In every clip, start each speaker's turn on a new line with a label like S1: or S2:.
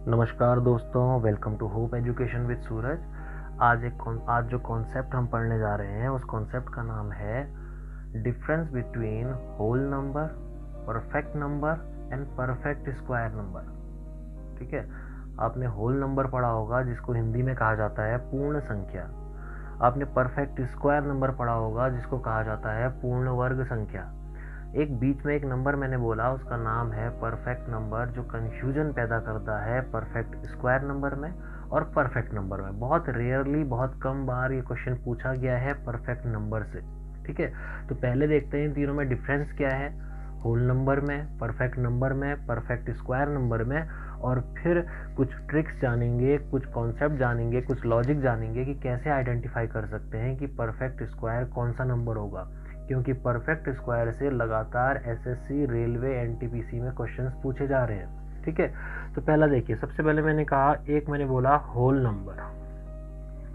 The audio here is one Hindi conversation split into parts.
S1: नमस्कार दोस्तों, welcome to hope education with Suraj. आज जो कॉन्सेप्ट हम पढ़ने जा रहे हैं उस कॉन्सेप्ट का नाम है difference between whole number, perfect number and perfect square number. ठीक है, आपने होल नंबर पढ़ा होगा जिसको हिंदी में कहा जाता है पूर्ण संख्या। आपने परफेक्ट स्क्वायर नंबर पढ़ा होगा जिसको कहा जाता है पूर्ण वर्ग संख्या। एक बीच में एक नंबर मैंने बोला, उसका नाम है परफेक्ट नंबर, जो कंफ्यूजन पैदा करता है परफेक्ट स्क्वायर नंबर में और परफेक्ट नंबर में। बहुत रेयरली, बहुत कम बार ये क्वेश्चन पूछा गया है परफेक्ट नंबर से। ठीक है, तो पहले देखते हैं इन तीनों में डिफरेंस क्या है, होल नंबर में, परफेक्ट नंबर में, परफेक्ट स्क्वायर नंबर में। और फिर कुछ ट्रिक्स जानेंगे, कुछ कॉन्सेप्ट जानेंगे, कुछ लॉजिक जानेंगे कि कैसे आइडेंटिफाई कर सकते हैं कि परफेक्ट स्क्वायर कौन सा नंबर होगा, क्योंकि परफेक्ट स्क्वायर से लगातार एसएससी, रेलवे, एनटीपीसी में क्वेश्चंस पूछे जा रहे हैं। ठीक है, तो पहला देखिए, सबसे पहले मैंने कहा, एक मैंने बोला होल नंबर,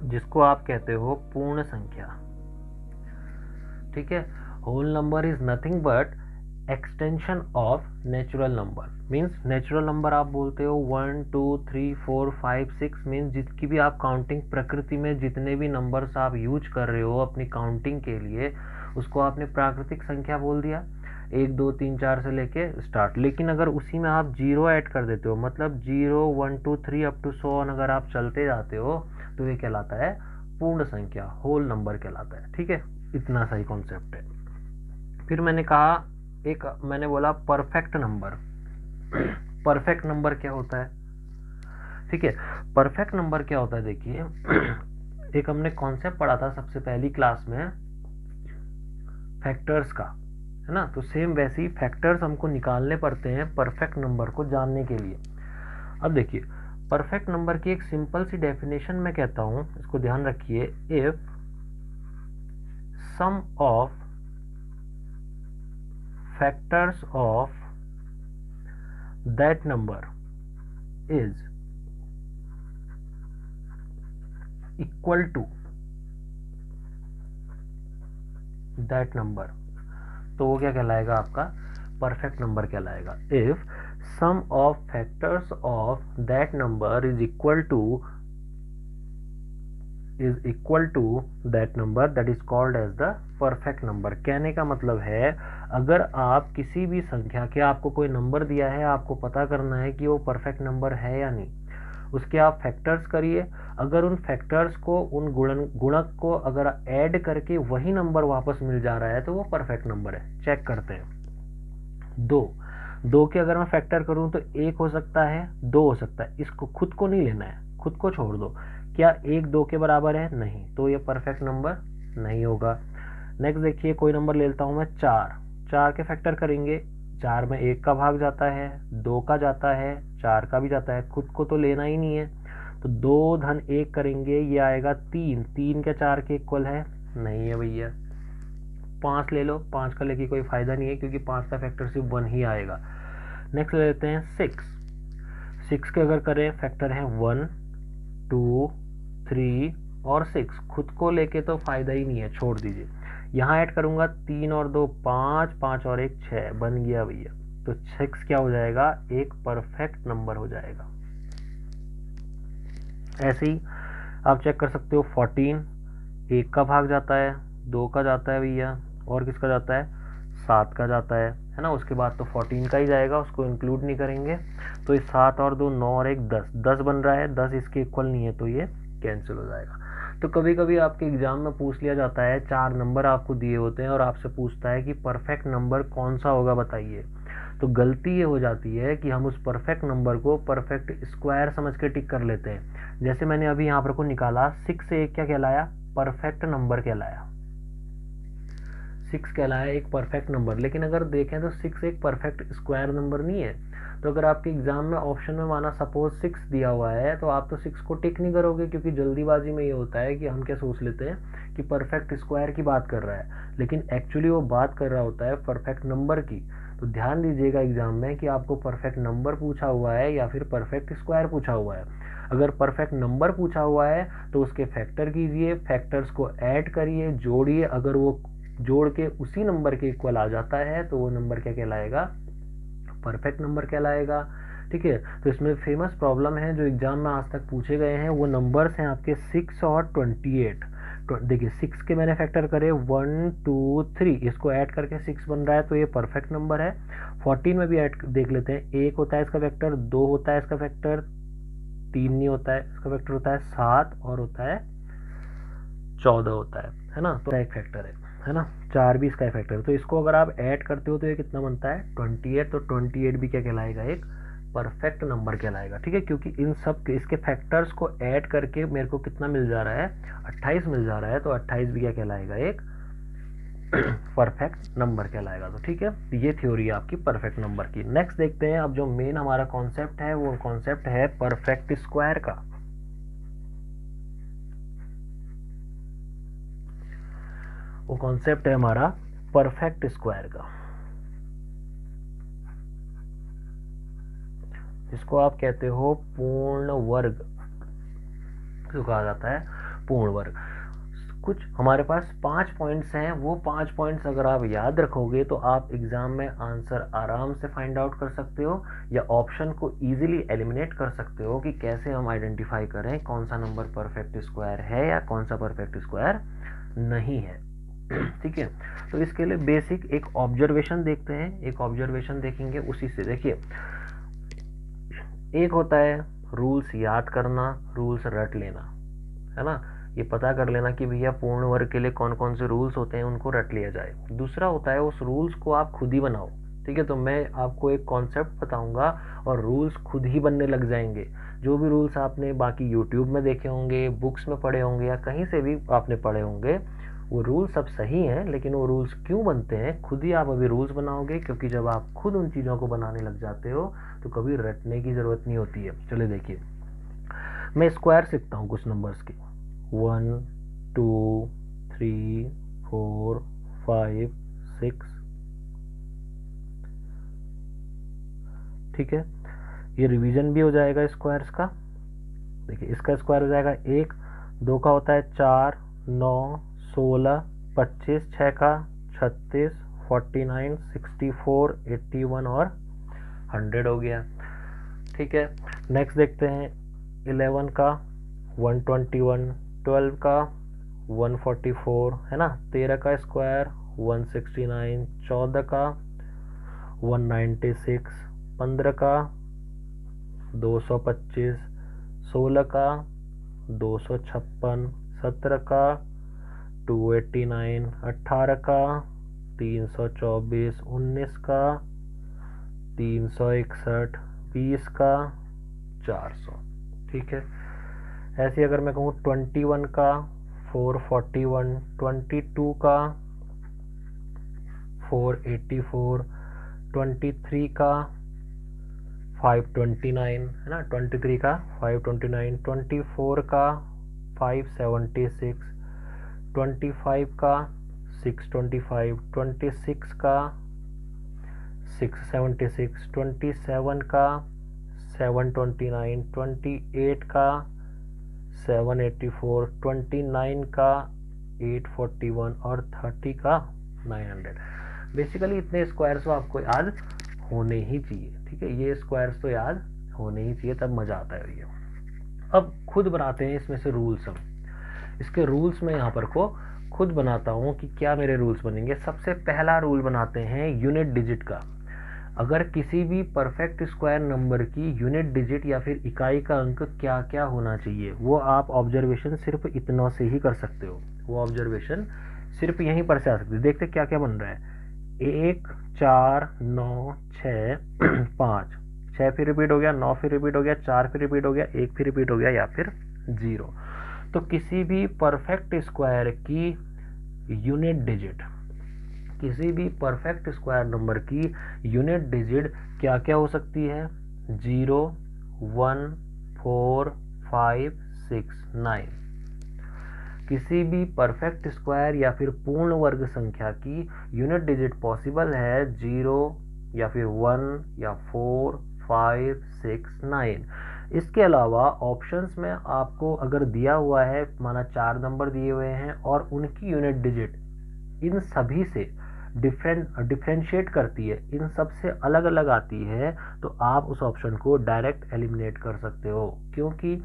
S1: जिसको आप कहते हो पूर्ण संख्या। ठीक है, whole number is nothing but extension of natural number. Means natural number आप बोलते हो 1 2 3 4 5 6, मीन्स जिसकी भी आप काउंटिंग, प्रकृति में जितने भी नंबर्स आप यूज कर रहे हो अपनी काउंटिंग के लिए, उसको आपने प्राकृतिक संख्या बोल दिया, 1 2 3 4 से लेके स्टार्ट। लेकिन अगर उसी में आप जीरो ऐड कर देते हो, मतलब 0 1 2 3 अप टू 100 अगर आप चलते जाते हो, तो ये कहलाता है पूर्ण संख्या, होल नंबर कहलाता है। ठीक है, इतना सही कॉन्सेप्ट है। फिर मैंने कहा, एक मैंने बोला परफेक्ट नंबर। परफेक्ट नंबर क्या होता है? ठीक है, परफेक्ट नंबर क्या होता है, देखिए एक हमने कॉन्सेप्ट पढ़ा था सबसे पहली क्लास में, फैक्टर्स का, है ना। तो सेम वैसे ही फैक्टर्स हमको निकालने पड़ते हैं परफेक्ट नंबर को जानने के लिए। अब देखिए, परफेक्ट नंबर की एक सिंपल सी डेफिनेशन मैं कहता हूं, इसको ध्यान रखिए। If sum of factors of that number is equal to that number, तो वो क्या कहलाएगा, आपका परफेक्ट नंबर कहलाएगा। If sum of factors of that number is equal to that number, that is called as the perfect number. कहने का मतलब है, अगर आप किसी भी संख्या के, आपको कोई नंबर दिया है, आपको पता करना है कि वो परफेक्ट नंबर है या नहीं, उसके आप फैक्टर्स करिए। अगर उन फैक्टर्स को, उन गुणक को अगर ऐड करके वही नंबर वापस मिल जा रहा है, तो वो परफेक्ट नंबर है। चेक करते हैं। दो के अगर मैं फैक्टर करूं तो 1 हो सकता है, 2 हो सकता है। इसको खुद को नहीं लेना है, खुद को छोड़ दो। क्या 1 2 के बराबर है? नहीं, तो ये परफेक्ट नंबर नहीं होगा। नेक्स्ट देखिए, कोई नंबर ले लेता हूं मैं 4 के फैक्टर करेंगे, 4 में 1 का भाग जाता है, 2 का जाता है, 4 का भी जाता है, खुद को तो लेना ही नहीं है। तो 2 धन 1 करेंगे, ये आएगा 3 क्या 4 के इक्वल है? नहीं है भैया। 5 ले लो, 5 का लेके कोई फायदा नहीं है, क्योंकि 5 का फैक्टर सिर्फ 1 ही आएगा। नेक्स्ट ले लेते हैं 6 के अगर करें फैक्टर है 1 2 3 और 6, खुद को लेके तो फायदा ही नहीं है, छोड़ दीजिए। यहाँ ऐड करूंगा 3 और 2 5, 5 और 1 6, बन गया भैया। तो 6 क्या हो जाएगा, एक परफेक्ट नंबर हो जाएगा। ऐसे ही आप चेक कर सकते हो 14, 1 का भाग जाता है, 2 का जाता है भैया, और किसका जाता है? 7 का जाता है ना। उसके बाद तो 14 का ही जाएगा, उसको इंक्लूड नहीं करेंगे। तो ये 7 और 2 9 और 1 10 बन रहा है, 10 इसके इक्वल नहीं है, तो ये कैंसिल हो जाएगा। तो कभी कभी आपके एग्जाम में पूछ लिया जाता है, 4 नंबर आपको दिए होते हैं और आपसे पूछता है कि परफेक्ट नंबर कौन सा होगा बताइए। तो गलती ये हो जाती है कि हम उस परफेक्ट नंबर को परफेक्ट स्क्वायर समझ के टिक कर लेते हैं। जैसे मैंने अभी यहाँ पर को निकाला, 6 से 1 क्या कहलाया? परफेक्ट नंबर कहलाया। 6 कहलाया एक परफेक्ट नंबर। लेकिन अगर देखें तो 6 एक परफेक्ट स्क्वायर नंबर नहीं है। तो अगर आपके एग्जाम में ऑप्शन में माना सपोज 6 दिया हुआ है, तो आप तो 6 को टिक नहीं करोगे, क्योंकि जल्दीबाजी में ये होता है कि हम क्या सोच लेते हैं कि परफेक्ट स्क्वायर की बात कर रहा है, लेकिन एक्चुअली वो बात कर रहा होता है परफेक्ट नंबर की। तो ध्यान दीजिएगा एग्जाम में कि आपको परफेक्ट नंबर पूछा हुआ है या फिर परफेक्ट स्क्वायर पूछा हुआ है। अगर परफेक्ट नंबर पूछा हुआ है तो उसके फैक्टर कीजिए, फैक्टर्स को ऐड करिए, जोड़िए। अगर वो जोड़ के उसी नंबर के इक्वल आ जाता है तो वो नंबर क्या कहलाएगा? परफेक्ट नंबर कहलाएगा। ठीक है। तो इसमें फेमस प्रॉब्लम है जो एग्जाम में आज तक पूछे गए हैं, वो नंबर्स हैं आपके 6 और 28। देखिए 6 के मैंने फैक्टर करे 1 2 3, इसको ऐड करके 6 बन रहा है, तो ये परफेक्ट नंबर है। 14 में भी ऐड देख लेते हैं, 1 होता है इसका फैक्टर, 2 होता है इसका फैक्टर, 3 नहीं होता है इसका फैक्टर, होता है 7 और होता है 14 होता है ना। तो एक फैक्टर है ना, 4 भी इसका फैक्टर है। तो इसको अगर आप ऐड करते हो तो ये कितना बनता है 28। तो 28 भी क्या कहलाएगा, एक परफेक्ट नंबर कहलाएगा, ठीक है। क्योंकि इन सब के इसके फैक्टर्स को ऐड करके मेरे को कितना मिल जा रहा है, 28 मिल जा रहा है। तो 28 भी क्या कहलाएगा, एक परफेक्ट नंबर कहलाएगा। तो ठीक है, ये थ्योरी है आपकी परफेक्ट नंबर की। नेक्स्ट देखते हैं अब जो मेन हमारा कॉन्सेप्ट है, वो कॉन्सेप्ट है परफेक्ट स्क्वायर का। वो कॉन्सेप्ट है हमारा परफेक्ट स्क्वायर का। इसको आप कहते हो पूर्ण वर्ग, तो कहा जाता है पूर्ण वर्ग। कुछ हमारे पास 5 पॉइंट्स हैं, वो 5 पॉइंट्स अगर आप याद रखोगे तो आप एग्जाम में आंसर आराम से फाइंड आउट कर सकते हो, या ऑप्शन को इजीली एलिमिनेट कर सकते हो कि कैसे हम आइडेंटिफाई करें कौन सा नंबर परफेक्ट स्क्वायर है या कौन सा परफेक्ट स्क्वायर नहीं है। ठीक है, तो इसके लिए बेसिक एक ऑब्जर्वेशन देखते हैं, एक ऑब्जर्वेशन देखेंगे उसी से। देखिए, एक होता है रूल्स याद करना, रूल्स रट लेना, है ना, ये पता कर लेना कि भैया पूर्ण वर्ग के लिए कौन कौन से रूल्स होते हैं, उनको रट लिया जाए। दूसरा होता है उस रूल्स को आप खुद ही बनाओ, ठीक है। तो मैं आपको एक कॉन्सेप्ट बताऊंगा और रूल्स खुद ही बनने लग जाएंगे। जो भी रूल्स आपने बाकी यूट्यूब में देखे होंगे, बुक्स में पढ़े होंगे, या कहीं से भी आपने पढ़े होंगे, वो रूल्स सब सही हैं, लेकिन वो रूल्स क्यों बनते हैं, खुद ही आप अभी रूल्स बनाओगे। क्योंकि जब आप खुद उन चीज़ों को बनाने लग जाते हो तो कभी रटने की ज़रूरत नहीं होती है। चलिए देखिए, मैं स्क्वायर सीखता हूँ कुछ नंबर्स के, 1 2 3 4 5 6, ठीक है। ये रिवीजन भी हो जाएगा स्क्वायर्स का। देखिए, इसका स्क्वायर हो जाएगा 1, 2 का होता है 4, 9, 16, 25, 6 का 36, 49, 64, 81 और 100 हो गया, ठीक है। नेक्स्ट देखते हैं 11 का 121, 12 का 144, है ना। 13 का स्क्वायर 169, 14 का 196, 15 का 225, 16 का 256, 17 का 289, 18 का 324, 19 का 361, 20 का 400, ठीक है। ऐसे अगर मैं कहूँ 21 का 441, 22 का 484, 23 का 529, है ना, 23 का 529, 24 का 576, 25 का 625, 26 का 676, 27 का 729, 28 का 784, 29 का 841 और 30 का 900। बेसिकली इतने स्क्वायर्स आपको याद होने ही चाहिए, ठीक है। ये स्क्वायर्स तो याद होने ही चाहिए, तब मजा आता है भैया। अब खुद बनाते हैं इसमें से रूल्स। हम इसके रूल्स में यहाँ पर को खुद बनाता हूँ कि क्या मेरे रूल्स बनेंगे। सबसे पहला रूल बनाते हैं यूनिट डिजिट का। अगर किसी भी परफेक्ट स्क्वायर नंबर की यूनिट डिजिट या फिर इकाई का अंक क्या क्या होना चाहिए, वो आप ऑब्जर्वेशन सिर्फ इतना से ही कर सकते हो। वो ऑब्जर्वेशन सिर्फ यहीं पर से आ सकती है। देखते क्या क्या बन रहा है, 1 4 9 6 5, 6 फिर रिपीट हो गया, 9 फिर रिपीट हो गया, 4 फिर रिपीट हो गया, 1 फिर रिपीट हो गया, या फिर 0। तो किसी भी परफेक्ट स्क्वायर की यूनिट डिजिट, किसी भी परफेक्ट स्क्वायर नंबर की यूनिट डिजिट क्या क्या हो सकती है, 0 1 4 5 6 9। किसी भी परफेक्ट स्क्वायर या फिर पूर्ण वर्ग संख्या की यूनिट डिजिट पॉसिबल है 0 या फिर 1 या 4 5 6 9। इसके अलावा ऑप्शंस में आपको अगर दिया हुआ है, माना 4 नंबर दिए हुए हैं और उनकी यूनिट डिजिट इन सभी से डिफ्रेंशिएट करती है, इन सब से अलग अलग आती है, तो आप उस ऑप्शन को डायरेक्ट एलिमिनेट कर सकते हो, क्योंकि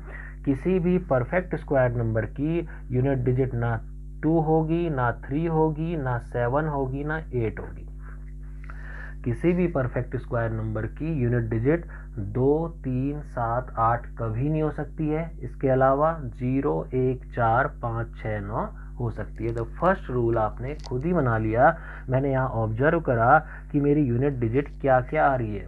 S1: किसी भी परफेक्ट स्क्वायर नंबर की यूनिट डिजिट ना 2 होगी, ना 3 होगी, ना 7 होगी, ना 8 होगी। किसी भी परफेक्ट स्क्वायर नंबर की यूनिट डिजिट 2, 3, 7, 8 कभी नहीं हो सकती है। इसके अलावा 0, 1, 4, 5, 6, 9 हो सकती है। तो फर्स्ट रूल आपने खुद ही बना लिया। मैंने यहाँ ऑब्जर्व करा कि मेरी यूनिट डिजिट क्या क्या आ रही है।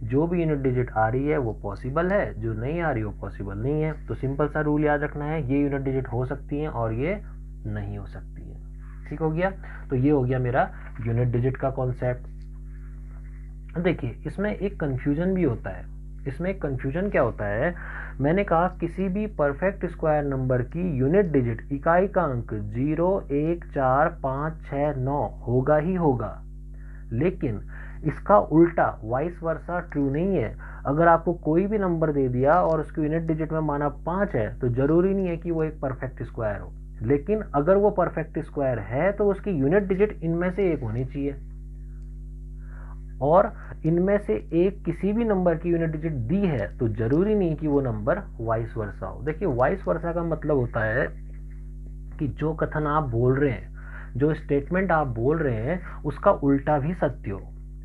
S1: जो भी यूनिट डिजिट आ रही है वो पॉसिबल है, जो नहीं आ रही वो पॉसिबल नहीं है। तो सिंपल सा रूल याद रखना है, ये यूनिट डिजिट हो सकती हैं और ये नहीं हो सकती है। ठीक हो गया। तो ये हो गया मेरा यूनिट डिजिट का कॉन्सेप्ट। देखिए इसमें एक कंफ्यूजन भी होता है। इसमें एक कंफ्यूजन क्या होता है, मैंने कहा किसी भी परफेक्ट स्क्वायर नंबर की यूनिट डिजिट इकाई का अंक 0, 1, 4, 5, 6, 9 होगा ही होगा, लेकिन इसका उल्टा वाइस वर्सा ट्रू नहीं है। अगर आपको कोई भी नंबर दे दिया और उसकी यूनिट डिजिट में माना 5 है, तो जरूरी नहीं है कि वो एक परफेक्ट स्क्वायर हो, लेकिन अगर वो परफेक्ट स्क्वायर है तो उसकी यूनिट डिजिट इनमें से एक होनी चाहिए, और इनमें से एक किसी भी नंबर की यूनिट डिजिट दी है तो जरूरी नहीं कि वो नंबर वाइस वर्सा हो। देखिए वाइस वर्सा का मतलब होता है कि जो कथन आप बोल रहे हैं, जो स्टेटमेंट आप बोल रहे हैं, उसका उल्टा भी सत्य हो।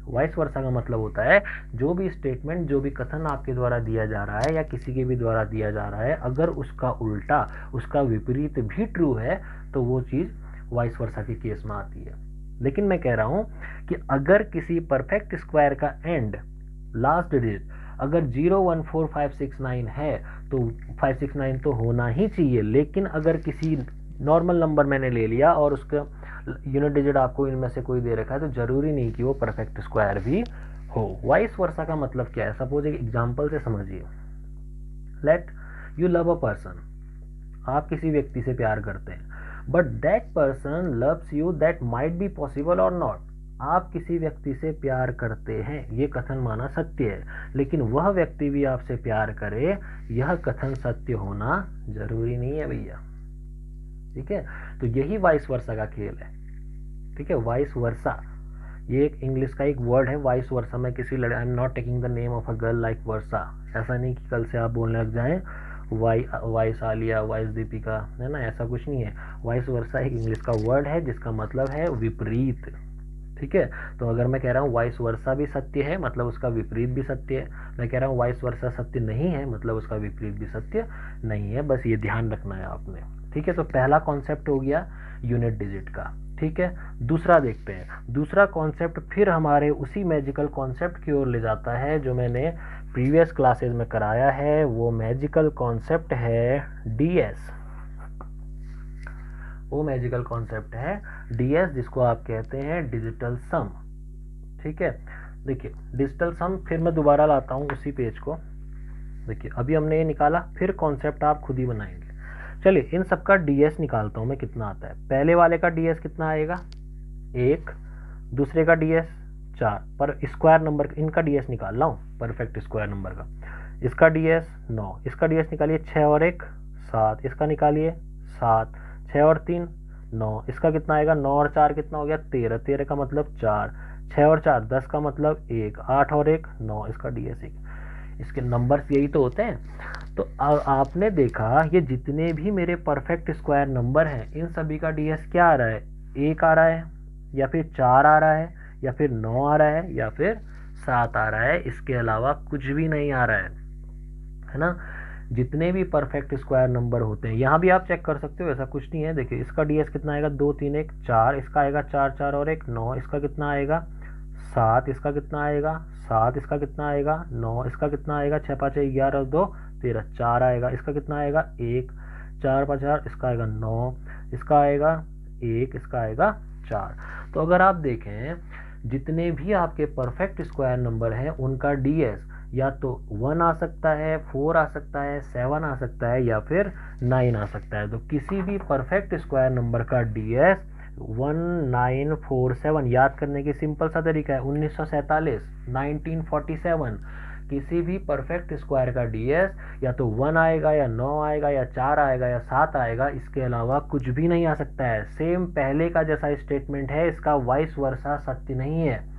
S1: वाइस वर्सा का मतलब होता है जो भी स्टेटमेंट, जो भी कथन आपके द्वारा दिया जा रहा है या किसी के भी द्वारा दिया जा रहा है, अगर उसका उल्टा, उसका विपरीत भी ट्रू है तो वो चीज वाइस वर्सा के केस में आती है। लेकिन मैं कह रहा हूं कि अगर किसी परफेक्ट स्क्वायर का एंड लास्ट डिजिट अगर 0, 1, 4, 5, 6, 9 है तो 5, 6, 9 तो होना ही चाहिए। लेकिन अगर किसी नॉर्मल नंबर मैंने ले लिया और उसका यूनिट डिजिट आपको इनमें से कोई दे रखा है, तो जरूरी नहीं कि वो परफेक्ट स्क्वायर भी हो। वाइस वर्सा का मतलब क्या है, सपोज एक एग्जांपल से समझिए। Let you love a person, आप किसी व्यक्ति से प्यार करते हैं, but that person loves you, that might be possible और नॉट। आप किसी व्यक्ति से प्यार करते हैं, ये कथन माना सत्य है, लेकिन वह व्यक्ति भी आपसे प्यार करे, यह कथन सत्य होना जरूरी नहीं है भैया। ठीक है, तो यही वाइस वर्सा का खेल है। ठीक है, वाइस वर्सा ये एक इंग्लिश का एक वर्ड है, वाइस वर्सा। मैं किसी I am not taking the name of a girl like versa. ऐसा नहीं कि कल से आप बोलने लग जाएं वाइस आलिया, वाइस दीपिका, है ना, ऐसा कुछ नहीं है। वाइस वर्सा एक इंग्लिश का वर्ड है जिसका मतलब है विपरीत। ठीक है, तो अगर मैं कह रहा हूँ वाइस वर्सा भी सत्य है, मतलब उसका विपरीत भी सत्य है। मैं कह रहा हूँ वाइस वर्सा सत्य नहीं है, मतलब उसका विपरीत भी सत्य नहीं है। बस ये ध्यान रखना है आपने। ठीक है, तो पहला कॉन्सेप्ट हो गया यूनिट डिजिट का। ठीक है, दूसरा देखते हैं। दूसरा कॉन्सेप्ट फिर हमारे उसी मैजिकल कॉन्सेप्ट की ओर ले जाता है जो मैंने प्रीवियस क्लासेस में कराया है। वो मैजिकल कॉन्सेप्ट है डीएस। वो मैजिकल कॉन्सेप्ट है डीएस, जिसको आप कहते हैं डिजिटल सम। ठीक है, देखिए डिजिटल सम फिर मैं दोबारा लाता हूँ उसी पेज को। देखिए अभी हमने ये निकाला, फिर कॉन्सेप्ट आप खुद ही बनाएंगे। चलिए इन सबका डीएस निकालता हूँ मैं, कितना आता है। पहले वाले का डीएस कितना आएगा 1, दूसरे का डीएस 4, पर स्क्वायर नंबर इनका डीएस निकाल रहा हूँ, परफेक्ट स्क्वायर नंबर का। इसका डीएस 9, इसका डीएस निकालिए 6 और 1 7, इसका निकालिए 7, 6 और 3 9, इसका कितना आएगा 9 और 4 कितना हो गया 13, 13 का मतलब 4, 6 और 4 10 का मतलब 1, 8 और 1 9, इसका डीएस 1। इसके नंबर्स यही तो होते हैं। तो आपने देखा ये जितने भी मेरे परफेक्ट स्क्वायर नंबर हैं, इन सभी का डीएस क्या आ रहा है, 1 आ रहा है, या फिर 4 आ रहा है, या फिर 9 आ रहा है, या फिर 7 आ रहा है। इसके अलावा कुछ भी नहीं आ रहा है ना। जितने भी परफेक्ट स्क्वायर नंबर होते हैं, यहाँ भी आप चेक कर सकते हो, ऐसा कुछ नहीं है। देखिए इसका डीएस कितना आएगा 2 3 1 4, इसका आएगा 4 4 और 1 9, इसका कितना आएगा 7, इसका कितना आएगा 7, इसका कितना आएगा 9, इसका कितना आएगा 6 5 11 और 2 13 4 आएगा, इसका कितना आएगा 1 4 5 4, इसका आएगा 9, इसका आएगा 1, इसका आएगा 4। तो अगर आप देखें जितने भी आपके परफेक्ट स्क्वायर नंबर हैं उनका डीएस या तो 1 आ सकता है, 4 आ सकता है, 7 आ सकता है, या फिर 9 आ सकता है। तो किसी भी परफेक्ट स्क्वायर नंबर का डीएस 1947 याद करने की सिंपल सा तरीका है 1947, 1947। किसी भी परफेक्ट स्क्वायर का डीएस या तो 1 आएगा या 9 आएगा या 4 आएगा या 7 आएगा, इसके अलावा कुछ भी नहीं आ सकता है। सेम पहले का जैसा स्टेटमेंट है, इसका वाइस वर्सा सत्य नहीं है।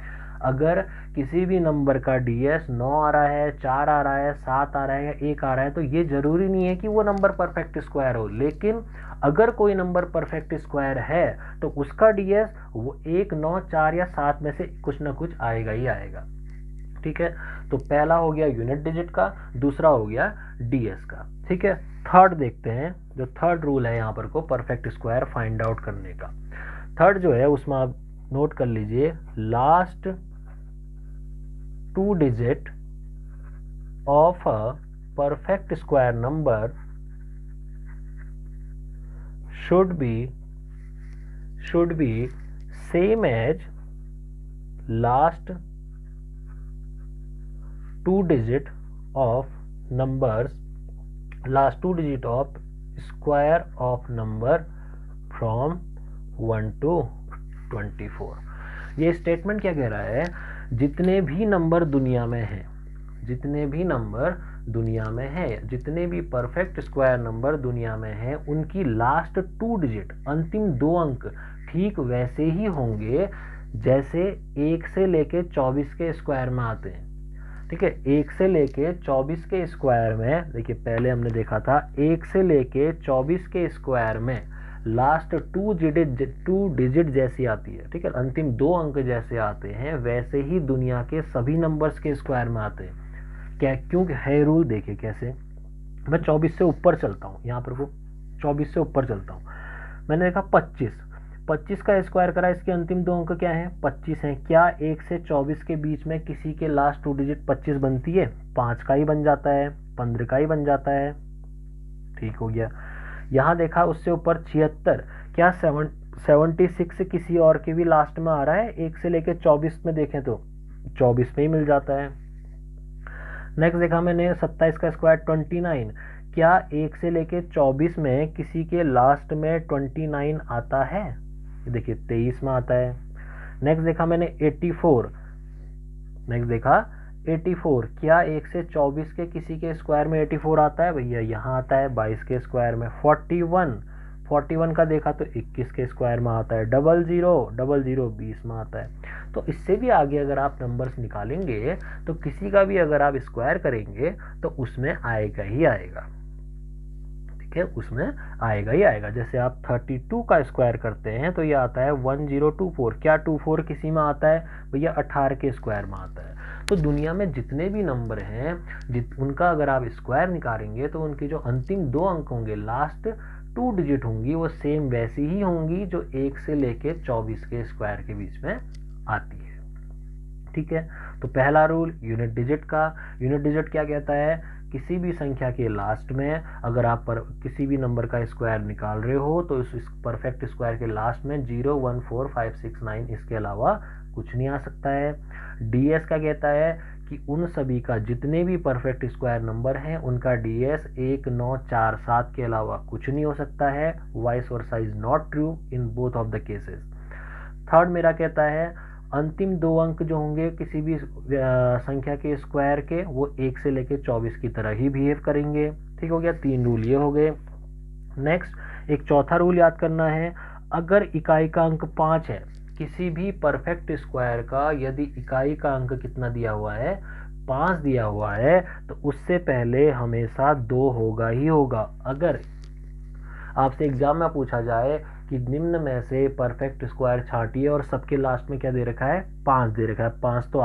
S1: अगर किसी भी नंबर का डीएस 9 आ रहा है, 4 आ रहा है, 7 आ रहा है या 1 आ रहा है, तो ये जरूरी नहीं है कि वो नंबर परफेक्ट स्क्वायर हो। लेकिन अगर कोई नंबर परफेक्ट स्क्वायर है तो उसका डीएस वो 1, 9, 4 या 7 में से कुछ ना कुछ आएगा ही आएगा। ठीक है, तो पहला हो गया यूनिट डिजिट का, दूसरा हो गया डीएस का। ठीक है, थर्ड देखते हैं, जो थर्ड रूल है यहाँ पर को परफेक्ट स्क्वायर फाइंड आउट करने का। थर्ड जो है उसमें आप नोट कर लीजिए, last 2 digit of a perfect square number should be same as last 2 digit of square of number from 1 to 24। ये स्टेटमेंट क्या कह रहा है, जितने भी नंबर दुनिया में हैं, जितने भी परफेक्ट स्क्वायर नंबर दुनिया में हैं, उनकी लास्ट 2 डिजिट, अंतिम 2 अंक ठीक वैसे ही होंगे जैसे 1 से लेके 24 के स्क्वायर में आते हैं। ठीक है, 1 से लेके 24 के स्क्वायर में, देखिए पहले हमने देखा था 1 से लेके 24 के स्क्वायर में लास्ट 2 डिजिट जैसी आती है। ठीक है, अंतिम 2 अंक जैसे आते हैं, वैसे ही दुनिया के सभी नंबर्स के स्क्वायर में आते हैं। क्या, क्योंकि है रूल, देखिए कैसे। मैं 24 से ऊपर चलता हूँ, यहाँ पर वो 24 से ऊपर चलता हूँ, मैंने देखा 25 का स्क्वायर करा, इसके अंतिम 2 अंक क्या हैं, 25 हैं। क्या 1 से 24 के बीच में किसी के लास्ट 2 डिजिट 25 बनती है? 5 का ही बन जाता है, 15 का ही बन जाता है। ठीक हो गया। यहाँ देखा उससे ऊपर 76, क्या 76 किसी और के भी लास्ट में आ रहा है? 1 से लेके 24 में देखें तो 24 में ही मिल जाता है। नेक्स्ट देखा मैंने 27 का स्क्वायर 29, क्या 1 से लेके 24 में किसी के लास्ट में 29 आता है? देखिए 23 में आता है। नेक्स्ट देखा मैंने 84, क्या 1 से 24 के किसी के स्क्वायर में 84 आता है? भैया यहाँ आता है 22 के स्क्वायर में। 41 का देखा तो 21 के स्क्वायर में आता है। 00 20 में आता है। तो इससे भी आगे अगर आप नंबर्स निकालेंगे तो किसी का भी अगर आप स्क्वायर करेंगे तो उसमें आएगा ही आएगा। ठीक है, उसमें आएगा ही आएगा। जैसे आप 32 का स्क्वायर करते हैं तो ये आता है 1024, क्या 24 किसी में आता है? भैया 18 के स्क्वायर में आता है। तो दुनिया में जितने भी नंबर हैं, उनका अगर आप स्क्वायर निकालेंगे तो उनकी जो अंतिम 2 अंक होंगे, लास्ट 2 डिजिट होंगी, वो सेम वैसी ही होंगी जो 1 से लेके 24 के स्क्वायर के बीच में आती है। ठीक है, तो पहला रूल यूनिट डिजिट का। यूनिट डिजिट क्या कहता है, किसी भी संख्या के लास्ट में अगर आप किसी भी नंबर का स्क्वायर निकाल रहे हो तो इस परफेक्ट स्क्वायर के लास्ट में 0, 1, 4, 5, 6, 9 इसके अलावा कुछ नहीं आ सकता है। डीएस का कहता है कि उन सभी का, जितने भी परफेक्ट स्क्वायर नंबर हैं, उनका डीएस 1, 9, 4, 7 के अलावा कुछ नहीं हो सकता है। Vice versa is not true in both of the cases. Third मेरा कहता है अंतिम 2 अंक जो होंगे किसी भी संख्या के स्क्वायर के, वो 1 से लेके 24 की तरह ही बिहेव करेंगे। ठीक हो गया, 3 रूल ये हो गए। नेक्स्ट एक चौथा रूल याद करना है, अगर इकाई का अंक 5 है किसी भी परफेक्ट स्क्वायर का, यदि इकाई का अंक कितना दिया हुआ है, 5 दिया हुआ है, तो उससे पहले हमेशा 2 होगा ही होगा। अगर आपसे एग्जाम में पूछा जाए कि निम्न में से परफेक्ट स्क्वायर छांटिए और सबके लास्ट में क्या दे रखा है, 5 दे रखा है, 5 तो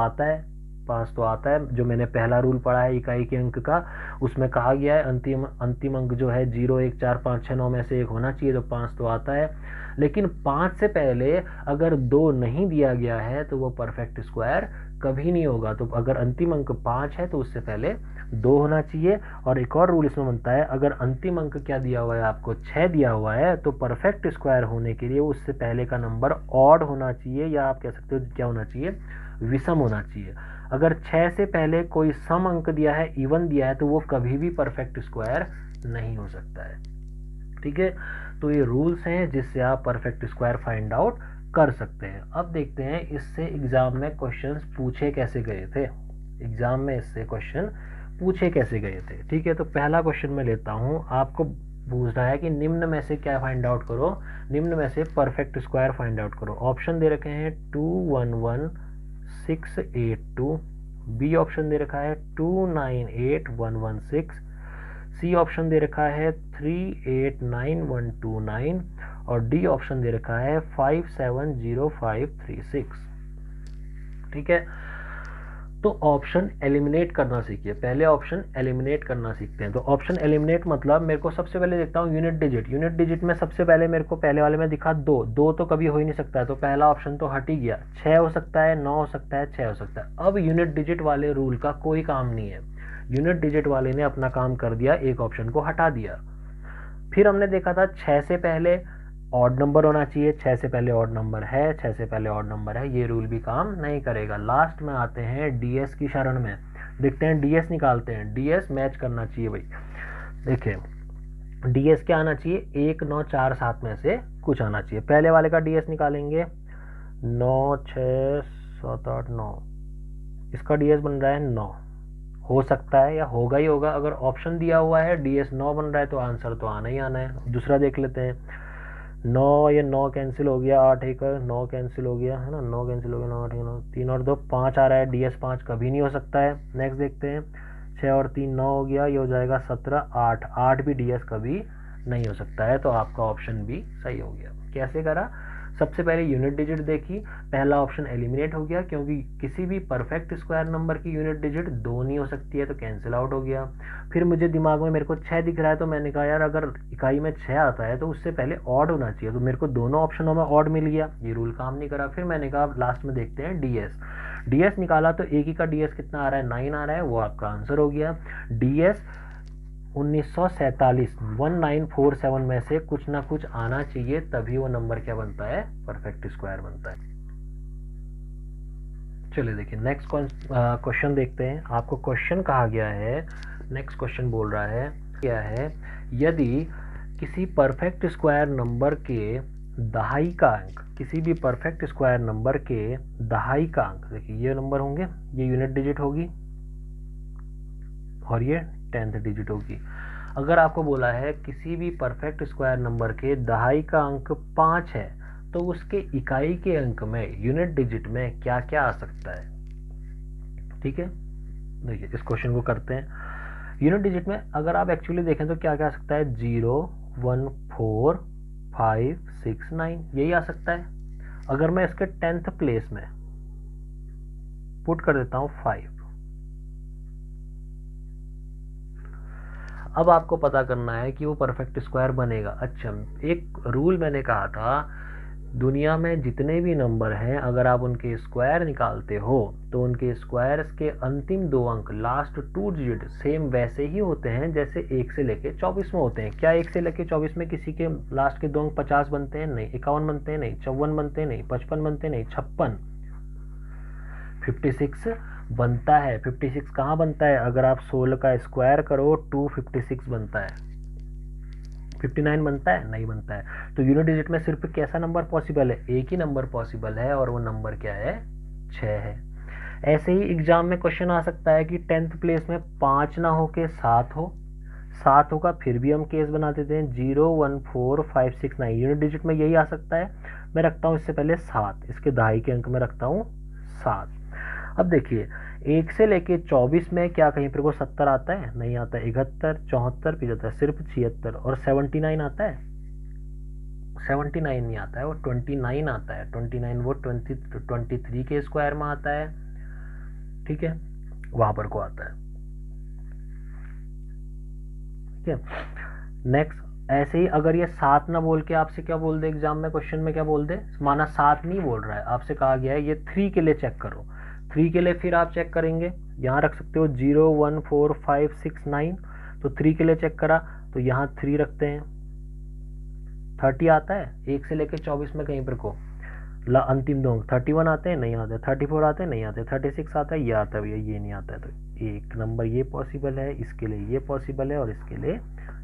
S1: आता है। जो मैंने पहला रूल पढ़ा है इकाई के अंक का, उसमें कहा गया है अंतिम अंक जो है 0, 1, 4, 5, 6, 9 में से एक होना चाहिए, तो 5 तो आता है। लेकिन 5 से पहले अगर 2 नहीं दिया गया है तो वो परफेक्ट स्क्वायर कभी नहीं होगा। तो अगर अंतिम अंक 5 है तो उससे पहले 2 होना चाहिए। और एक और रूल इसमें बनता है, अगर अंतिम अंक क्या दिया हुआ है आपको, 6 दिया हुआ है, तो परफेक्ट स्क्वायर होने के लिए उससे पहले का नंबर ऑड होना चाहिए, या आप कह सकते हो क्या होना चाहिए, विषम होना चाहिए। अगर 6 से पहले कोई सम अंक दिया है, इवन दिया है, तो वो कभी भी परफेक्ट स्क्वायर नहीं हो सकता है। ठीक है, तो ये रूल्स हैं जिससे आप परफेक्ट स्क्वायर फाइंड आउट कर सकते हैं। अब देखते हैं इससे एग्जाम में क्वेश्चंस पूछे कैसे गए थे। एग्जाम में इससे क्वेश्चन पूछे कैसे गए थे। ठीक है, तो पहला क्वेश्चन मैं लेता हूँ, आपको पूछ रहा है कि निम्न में से क्या फाइंड आउट करो, निम्न में से परफेक्ट स्क्वायर फाइंड आउट करो। ऑप्शन दे रखे हैं 211682, बी ऑप्शन दे रखा है 298116, सी ऑप्शन दे रखा है 389129 और डी ऑप्शन दे रखा है 570536। ठीक है, तो ऑप्शन एलिमिनेट करना सीखिए। पहले ऑप्शन एलिमिनेट करना सीखते हैं। तो ऑप्शन एलिमिनेट मतलब मेरे को सबसे पहले देखता हूँ यूनिट डिजिट। यूनिट डिजिट में सबसे पहले मेरे को पहले वाले में दिखा 2, 2 तो कभी हो ही नहीं सकता है, तो पहला ऑप्शन तो हट ही गया। 6 हो सकता है, 9 हो सकता है, 6 हो सकता है। अब यूनिट डिजिट वाले रूल का कोई काम नहीं है, यूनिट डिजिट वाले ने अपना काम कर दिया, एक ऑप्शन को हटा दिया। फिर हमने देखा था 6 से पहले ऑड नंबर होना चाहिए, 6 से पहले ऑड नंबर है, 6 से पहले ऑड नंबर है, ये रूल भी काम नहीं करेगा। लास्ट में आते हैं डीएस की शरण में, देखते हैं डीएस निकालते हैं। डीएस मैच करना चाहिए भाई। देखिए डीएस क्या आना चाहिए, 1 9 4 7 में से कुछ आना चाहिए। पहले वाले का डीएस निकालेंगे 9 6 7 8 9, इसका डीएस बन रहा है 9, हो सकता है या होगा ही होगा। अगर ऑप्शन दिया हुआ है डीएस 9 बन रहा है तो आंसर तो आना ही आना है। दूसरा देख लेते हैं, 9 ये 9 कैंसिल हो गया, 8 1 9 कैंसिल हो गया है ना, 9 कैंसिल हो गया, 9 8 9 3 और 2 5 आ रहा है, डीएस 5 कभी नहीं हो सकता है। नेक्स्ट देखते हैं 6 और 3 9 हो गया, ये हो जाएगा 17 8, 8 भी डीएस कभी नहीं हो सकता है, तो आपका ऑप्शन भी सही हो गया। कैसे करा, सबसे पहले यूनिट डिजिट देखी, पहला ऑप्शन एलिमिनेट हो गया क्योंकि किसी भी परफेक्ट स्क्वायर नंबर की यूनिट डिजिट 2 नहीं हो सकती है, तो कैंसिल आउट हो गया। फिर मुझे दिमाग में मेरे को 6 दिख रहा है, तो मैंने कहा यार अगर इकाई में 6 आता है तो उससे पहले ऑड होना चाहिए, तो मेरे को दोनों ऑप्शनों में ऑड मिल गया, ये रूल काम नहीं करा। फिर मैंने कहा लास्ट में देखते हैं डीएस, डीएस निकाला तो एक ही का डीएस कितना आ रहा है, 9 आ रहा है, वो आपका आंसर हो गया। डीएस 1947 1947 में से कुछ ना कुछ आना चाहिए, तभी वो नंबर क्या बनता है, परफेक्ट स्क्वायर बनता है। चलिए देखिए नेक्स्ट क्वेश्चन देखते हैं। आपको क्वेश्चन कहा गया है, नेक्स्ट क्वेश्चन बोल रहा है क्या है, यदि किसी परफेक्ट स्क्वायर नंबर के दहाई का अंक, किसी भी परफेक्ट स्क्वायर नंबर के दहाई का अंक, देखिए ये नंबर होंगे, ये यूनिट डिजिट होगी और ये 10th डिजिट होगी। अगर आपको बोला है किसी भी परफेक्ट स्क्वायर नंबर के दहाई का अंक 5 है, तो उसके इकाई के अंक में यूनिट डिजिट में क्या क्या आ सकता है। ठीक है, देखिए इस क्वेश्चन को करते हैं। यूनिट डिजिट में अगर आप एक्चुअली देखें तो क्या क्या आ सकता है, 0 1 4 5 6 9, यही आ सकता है। अगर मैं इसके 10th प्लेस में पुट कर देता हूं 5, अब आपको पता करना है कि वो परफेक्ट स्क्वायर बनेगा। अच्छा, एक रूल मैंने कहा था, दुनिया में जितने भी नंबर हैं अगर आप उनके स्क्वायर निकालते हो तो उनके स्क्वायर्स के अंतिम 2 अंक, लास्ट 2 डिजिट सेम वैसे ही होते हैं जैसे 1 से लेके 24 में होते हैं। क्या 1 से लेके 24 में किसी के लास्ट के 2 अंक 50 बनते हैं? नहीं। 51 बनते हैं? नहीं। 54 बनते हैं? नहीं। 55 बनते हैं? नहीं। 56 56 बनता है। 56 कहाँ बनता है? अगर आप 16 का स्क्वायर करो 256 बनता है। 59 बनता है? नहीं बनता है। तो यूनिट डिजिट में सिर्फ कैसा नंबर पॉसिबल है? एक ही नंबर पॉसिबल है और वो नंबर क्या है? 6 है। ऐसे ही एग्जाम में क्वेश्चन आ सकता है कि 10th प्लेस में 5 ना हो के 7 हो, 7 होगा फिर भी हम केस बना देते हैं 0 1 4 5 6 9। यूनिट डिजिट में यही आ सकता है। मैं रखता हूँ इससे पहले 7, इसके दहाई के अंक में रखता हूँ 7। अब देखिए 1 से लेके 24 में क्या कहीं पर को 70 आता है? नहीं आता है। 71 74 75 सिर्फ 76 और 79 आता है? 79 नहीं आता है, वो 29 आता है। 29 वो 23 के स्क्वायर में आता है। ठीक है, वहां पर को आता है। ठीक है, नेक्स्ट ऐसे ही अगर ये 7 ना बोल के आपसे क्या बोल दे एग्जाम में, क्वेश्चन में क्या बोल दे, माना 7 नहीं बोल रहा है, आपसे कहा गया है ये 3 के लिए चेक करो। 3 के लिए फिर आप चेक करेंगे, यहाँ रख सकते हो 0 1 4 5 6 9। तो 3 के लिए चेक करा तो यहाँ 3 रखते हैं। 30 आता है 1 से लेके 24 में कहीं पर को अंतिम 2 31 आते हैं? नहीं आते। 34 आते हैं? नहीं आते। 36 आता है? ये आता है भैया, ये नहीं आता है। तो एक नंबर ये पॉसिबल है, इसके लिए ये पॉसिबल है और इसके लिए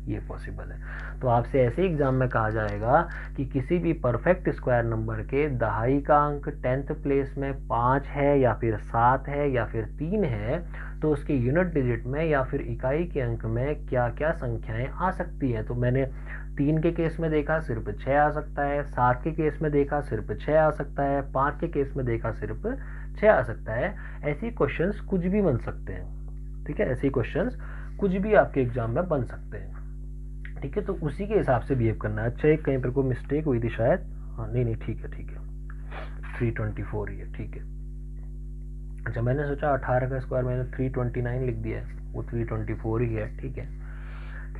S1: ये पॉसिबल है। तो आपसे ऐसे एग्जाम में कहा जाएगा कि किसी भी परफेक्ट स्क्वायर नंबर के दहाई का अंक 10th प्लेस में 5 है या फिर 7 है या फिर 3 है, तो उसके यूनिट डिजिट में या फिर इकाई के अंक में क्या क्या संख्याएं आ सकती हैं। तो मैंने 3 के केस में देखा सिर्फ 6 आ सकता है, 7 के केस में देखा सिर्फ 6 आ सकता है, 5 के केस में देखा सिर्फ 6 आ सकता है। ऐसे क्वेश्चंस कुछ भी बन सकते हैं, ठीक है, ऐसे क्वेश्चंस कुछ भी आपके एग्जाम में बन सकते हैं, ठीक है। तो उसी के हिसाब से बिहेव करना है। अच्छा, एक कहीं पर कोई मिस्टेक हुई थी शायद, हाँ नहीं ठीक है 324 ही है, ठीक है। अच्छा, मैंने सोचा 18 का स्क्वायर मैंने 329 लिख दिया है, वो 324 ही है, ठीक है।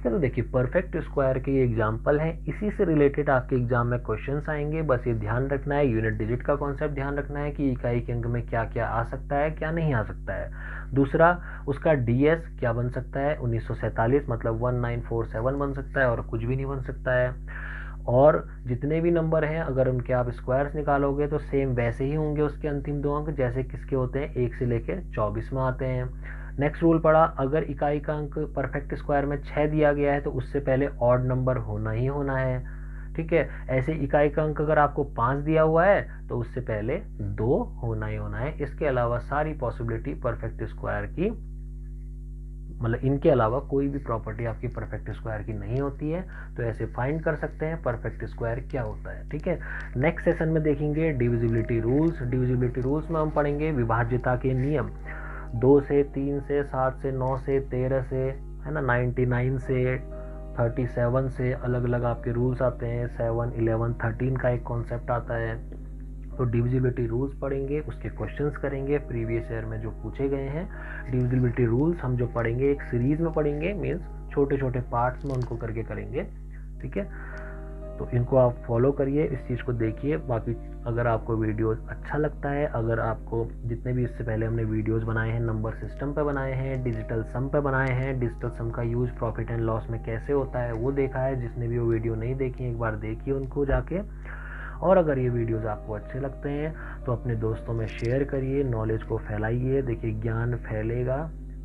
S1: तो देखिए परफेक्ट स्क्वायर के एग्जाम्पल हैं, इसी से रिलेटेड आपके एग्जाम में क्वेश्चंस आएंगे। बस ये ध्यान रखना है, यूनिट डिजिट का कॉन्सेप्ट ध्यान रखना है कि इकाई के अंक में क्या क्या आ सकता है, क्या नहीं आ सकता है। दूसरा, उसका डीएस क्या बन सकता है, 1947 मतलब 1947 बन सकता है और कुछ भी नहीं बन सकता है। और जितने भी नंबर हैं अगर उनके आप स्क्वायर्स निकालोगे तो सेम वैसे ही होंगे उसके अंतिम 2 अंक, जैसे किसके होते हैं 1 से लेकर 24 में आते हैं। नेक्स्ट रूल पड़ा, अगर इकाई का अंक परफेक्ट स्क्वायर में 6 दिया गया है तो उससे पहले ऑड नंबर होना ही होना है, ठीक है। ऐसे इकाई का अंक अगर आपको 5 दिया हुआ है तो उससे पहले 2 होना ही होना है। इसके अलावा सारी पॉसिबिलिटी परफेक्ट स्क्वायर की, मतलब इनके अलावा कोई भी प्रॉपर्टी आपकी परफेक्ट स्क्वायर की नहीं होती है। तो ऐसे फाइंड कर सकते हैं परफेक्ट स्क्वायर क्या होता है, ठीक है। नेक्स्ट सेशन में देखेंगे डिविजिबिलिटी रूल्स। डिविजिबिलिटी रूल्स में हम पढ़ेंगे विभाज्यता के नियम, 2 से 3 से 7 से 9 से 13 से, है ना, 99 से 37 से अलग अलग आपके रूल्स आते हैं। 7, 11, 13 का एक कॉन्सेप्ट आता है। तो डिविजिबिलिटी रूल्स पढ़ेंगे, उसके क्वेश्चंस करेंगे प्रीवियस ईयर में जो पूछे गए हैं। डिविजिबिलिटी रूल्स हम जो पढ़ेंगे एक सीरीज में पढ़ेंगे, मीन्स छोटे छोटे पार्ट्स में उनको करके करेंगे, ठीक है। तो इनको आप फॉलो करिए, इस चीज़ को देखिए। बाकी अगर आपको वीडियोस अच्छा लगता है, अगर आपको जितने भी इससे पहले हमने वीडियोस बनाए हैं, नंबर सिस्टम पे बनाए हैं, डिजिटल सम पे बनाए हैं, डिजिटल सम का यूज प्रॉफिट एंड लॉस में कैसे होता है वो देखा है, जिसने भी वो वीडियो नहीं देखी एक बार देखिए उनको जाके। और अगर ये वीडियोस आपको अच्छे लगते हैं तो अपने दोस्तों में शेयर करिए, नॉलेज को फैलाइए। देखिए ज्ञान फैलेगा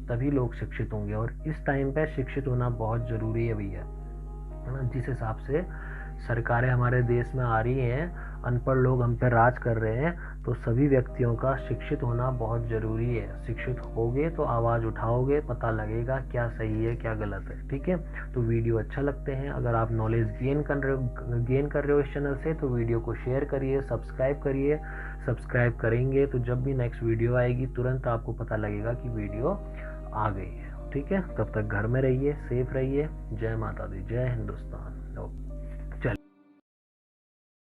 S1: तभी लोग शिक्षित होंगे, और इस टाइम पे शिक्षित होना बहुत ज़रूरी है भैया, है ना। जिस हिसाब से सरकारें हमारे देश में आ रही हैं, अनपढ़ लोग हम पे राज कर रहे हैं, तो सभी व्यक्तियों का शिक्षित होना बहुत ज़रूरी है। शिक्षित होगे तो आवाज़ उठाओगे, पता लगेगा क्या सही है क्या गलत है, ठीक है। तो वीडियो अच्छा लगते हैं, अगर आप नॉलेज गेन कर रहे हो इस चैनल से, तो वीडियो को शेयर करिए, सब्सक्राइब करिए। सब्सक्राइब करेंगे तो जब भी नेक्स्ट वीडियो आएगी तुरंत आपको पता लगेगा कि वीडियो आ गई है, ठीक है। तब तक घर में रहिए, सेफ रहिए। जय माता दी, जय हिंदुस्तान।